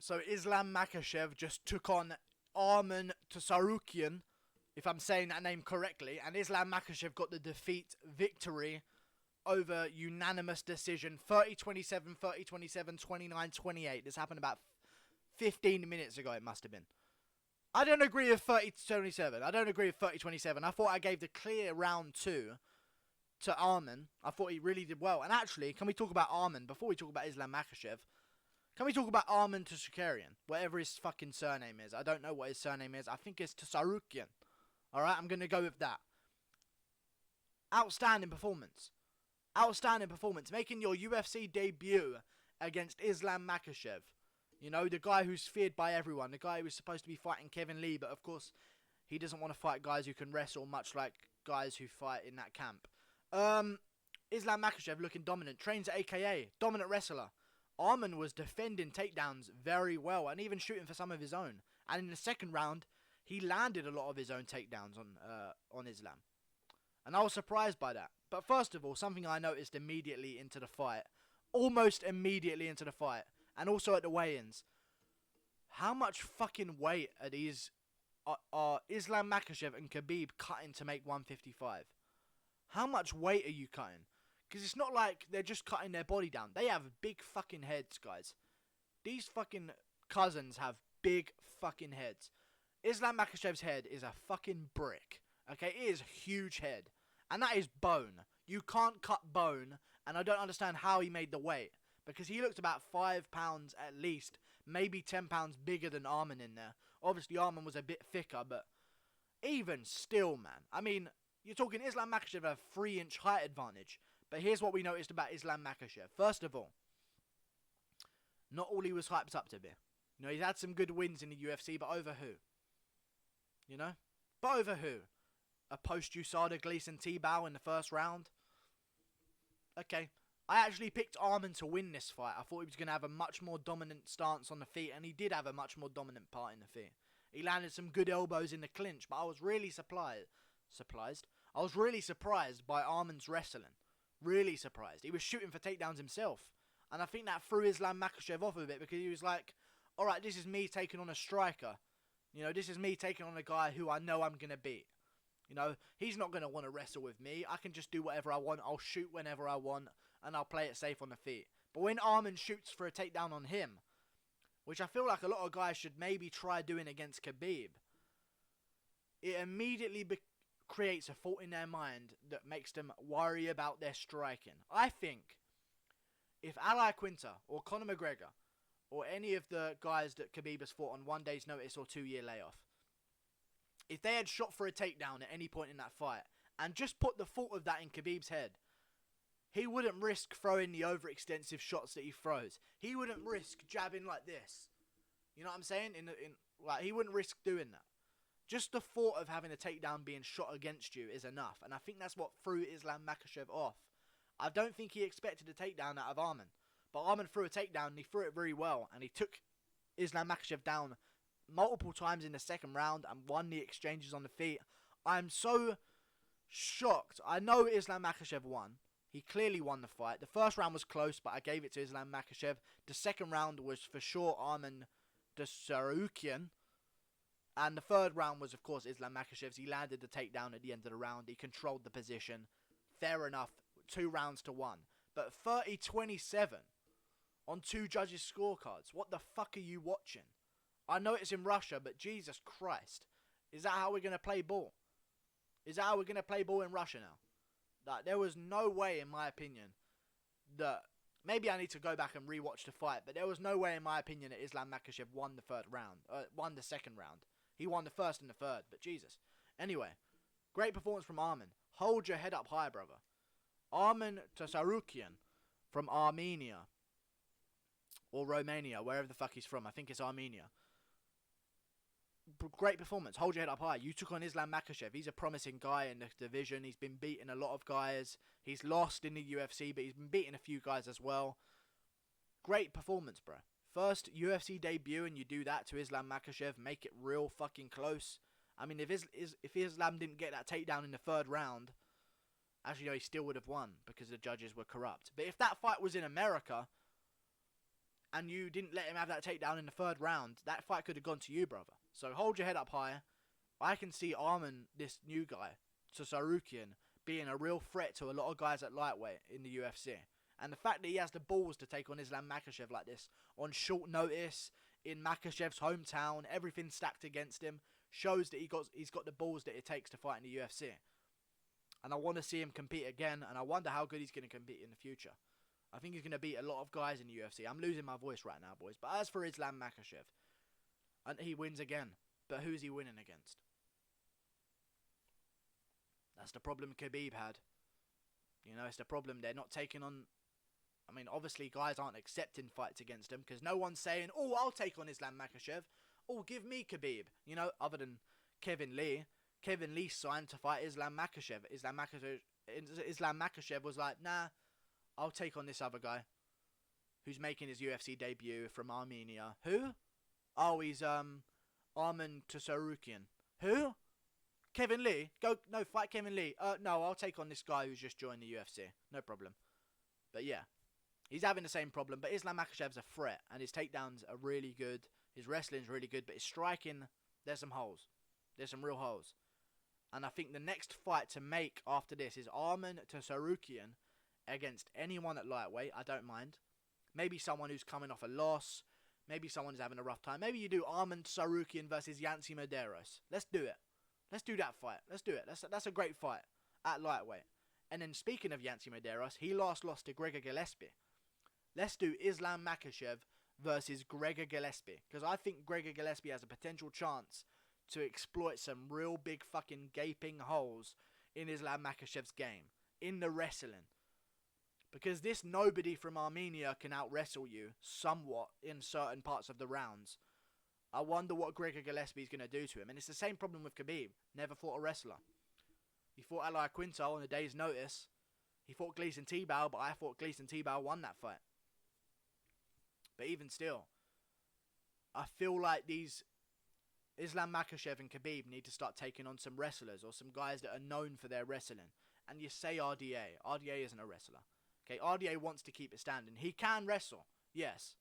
So Islam Makhachev just took on Armen Tsarukyan, if I'm saying that name correctly, and Islam Makhachev got the victory over unanimous decision, 30-27, 30-27, 29-28. This happened about 15 minutes ago, it must have been. I don't agree with 30-27. I don't agree with 30-27. I thought I gave the clear round 2 to Armen. I thought he really did well. And actually, can we talk about Armen before we talk about Islam Makhachev? Can we talk about Armen Tsarukyan? Whatever his fucking surname is. I don't know what his surname is. I think it's Tsarukyan. Alright, I'm going to go with that. Outstanding performance. Outstanding performance. Making your UFC debut against Islam Makhachev. You know, the guy who's feared by everyone. The guy who's supposed to be fighting Kevin Lee. But of course, he doesn't want to fight guys who can wrestle, much like guys who fight in that camp. Islam Makhachev looking dominant. Trains at AKA. Dominant wrestler. Armen was defending takedowns very well and even shooting for some of his own. And in the second round, he landed a lot of his own takedowns on Islam. And I was surprised by that. But first of all, something I noticed immediately into the fight. Almost immediately into the fight. And also at the weigh-ins. How much fucking weight are these Islam Makhachev and Khabib cutting to make 155? How much weight are you cutting? Because it's not like they're just cutting their body down. They have big fucking heads, guys. These fucking cousins have big fucking heads. Islam Makhachev's head is a fucking brick. Okay, it is a huge head. And that is bone. You can't cut bone. And I don't understand how he made the weight. Because he looked about 5 pounds at least. Maybe 10 pounds bigger than Armen in there. Obviously, Armen was a bit thicker. But even still, man. I mean, you're talking Islam Makhachev had a 3-inch height advantage. But here's what we noticed about Islam Makhachev. First of all, not all he was hyped up to be. You know, he's had some good wins in the UFC, but over who? You know? But over who? A post-USADA Gleason T-Bow in the first round? Okay. I actually picked Armen to win this fight. I thought he was going to have a much more dominant stance on the feet, and he did have a much more dominant part in the feet. He landed some good elbows in the clinch, but I was really surprised. I was really surprised by Armen's wrestling. Really surprised. He was shooting for takedowns himself. And I think that threw Islam Makhachev off a bit because he was like, alright, this is me taking on a striker. You know, this is me taking on a guy who I know I'm going to beat. You know, he's not going to want to wrestle with me. I can just do whatever I want. I'll shoot whenever I want. And I'll play it safe on the feet. But when Armen shoots for a takedown on him, which I feel like a lot of guys should maybe try doing against Khabib, it immediately creates a thought in their mind that makes them worry about their striking. I think if Ali Quinter or Conor McGregor or any of the guys that Khabib has fought on 1 day's notice or 2-year layoff, if they had shot for a takedown at any point in that fight and just put the thought of that in Khabib's head, he wouldn't risk throwing the overextensive shots that he throws. He wouldn't risk jabbing like this. You know what I'm saying? Like, he wouldn't risk doing that. Just the thought of having a takedown being shot against you is enough. And I think that's what threw Islam Makhachev off. I don't think he expected a takedown out of Armen. But Armen threw a takedown and he threw it very well. And he took Islam Makhachev down multiple times in the second round and won the exchanges on the feet. I'm so shocked. I know Islam Makhachev won. He clearly won the fight. The first round was close, but I gave it to Islam Makhachev. The second round was for sure Armen Tsarukyan. And the third round was, of course, Islam Makhachev's. He landed the takedown at the end of the round. He controlled the position. Fair enough. 2 rounds to 1. But 30-27 on 2 judges' scorecards. What the fuck are you watching? I know it's in Russia, but Jesus Christ. Is that how we're going to play ball? Is that how we're going to play ball in Russia now? Like, there was no way, in my opinion, that... Maybe I need to go back and rewatch the fight, but there was no way, in my opinion, that Islam Makhachev won the second round. He won the first and the third, but Jesus. Anyway, great performance from Armen. Hold your head up high, brother. Armen Tsarukyan from Armenia. Or Romania, wherever the fuck he's from. I think it's Armenia. Great performance. Hold your head up high. You took on Islam Makhachev. He's a promising guy in the division. He's been beating a lot of guys. He's lost in the UFC, but he's been beating a few guys as well. Great performance, bro. First UFC debut and you do that to Islam Makhachev. Make it real fucking close. I mean, if Islam didn't get that takedown in the third round, actually, no, he still would have won because the judges were corrupt. But if that fight was in America, and you didn't let him have that takedown in the 3rd round, that fight could have gone to you, brother. So hold your head up high. I can see Armen, this new guy, Tsarukyan, being a real threat to a lot of guys at lightweight in the UFC. And the fact that he has the balls to take on Islam Makhachev like this on short notice in Makhachev's hometown, everything stacked against him, shows that he's got the balls that it takes to fight in the UFC. And I want to see him compete again, and I wonder how good he's going to compete in the future. I think he's going to beat a lot of guys in the UFC. I'm losing my voice right now, boys. But as for Islam Makhachev, and he wins again. But who's he winning against? That's the problem Khabib had. You know, it's the problem they're not taking on. I mean, obviously guys aren't accepting fights against him because no one's saying, oh, I'll take on Islam Makhachev. Oh, give me Khabib. You know, other than Kevin Lee. Kevin Lee signed to fight Islam Makhachev. Islam Makhachev was like, nah, I'll take on this other guy who's making his UFC debut from Armenia. Who? Oh, he's Armen Tsarukyan. Who? Kevin Lee? Fight Kevin Lee. No, I'll take on this guy who's just joined the UFC. No problem. But yeah, he's having the same problem. But Islam Makhachev's a threat, and his takedowns are really good. His wrestling's really good, but his striking, there's some holes. There's some real holes. And I think the next fight to make after this is Armen Tsarukyan against anyone at lightweight. I don't mind. Maybe someone who's coming off a loss. Maybe someone who's having a rough time. Maybe you do Armen Tsarukyan versus Yancy Medeiros. Let's do it. Let's do that fight. Let's do it. That's a great fight at lightweight. And then speaking of Yancy Medeiros, he last lost to Gregor Gillespie. Let's do Islam Makhachev versus Gregor Gillespie. Because I think Gregor Gillespie has a potential chance to exploit some real big fucking gaping holes in Islam Makhachev's game. In the wrestling. Because this nobody from Armenia can out-wrestle you somewhat in certain parts of the rounds. I wonder what Gregor Gillespie is going to do to him. And it's the same problem with Khabib. Never fought a wrestler. He fought Ali Quinto on a day's notice. He fought Gleison Tebow, but I thought Gleison Tebow won that fight. But even still, I feel like these Islam Makhachev and Khabib need to start taking on some wrestlers or some guys that are known for their wrestling. And you say RDA. RDA isn't a wrestler. Okay, RDA wants to keep it standing. He can wrestle, yes.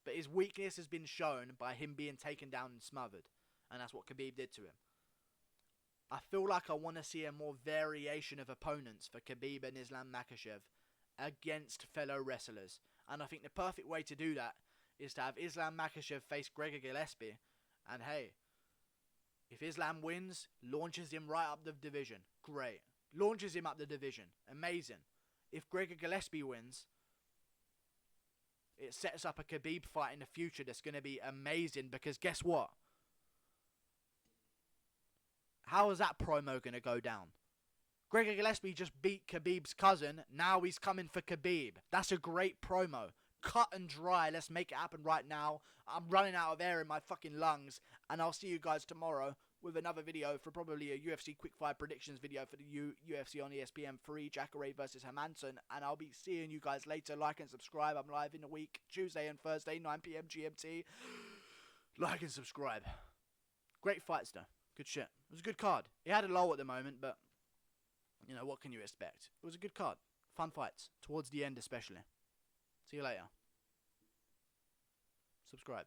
But his weakness has been shown by him being taken down and smothered. And that's what Khabib did to him. I feel like I want to see a more variation of opponents for Khabib and Islam Makhachev against fellow wrestlers. And I think the perfect way to do that is to have Islam Makhachev face Gregor Gillespie. And hey, if Islam wins, launches him right up the division. Great. Launches him up the division. Amazing. If Gregor Gillespie wins, it sets up a Khabib fight in the future that's going to be amazing. Because guess what? How is that promo going to go down? Gregor Gillespie just beat Khabib's cousin. Now he's coming for Khabib. That's a great promo. Cut and dry. Let's make it happen right now. I'm running out of air in my fucking lungs. And I'll see you guys tomorrow with another video for probably a UFC Quickfire predictions video for the UFC on ESPN 3, Jacare versus Hermansson. And I'll be seeing you guys later. Like and subscribe. I'm live in the week, Tuesday and Thursday, 9 PM GMT. Like and subscribe. Great fights though. Good shit. It was a good card. It had a lull at the moment, but you know, what can you expect? It was a good card. Fun fights. Towards the end especially. See you later. Subscribe.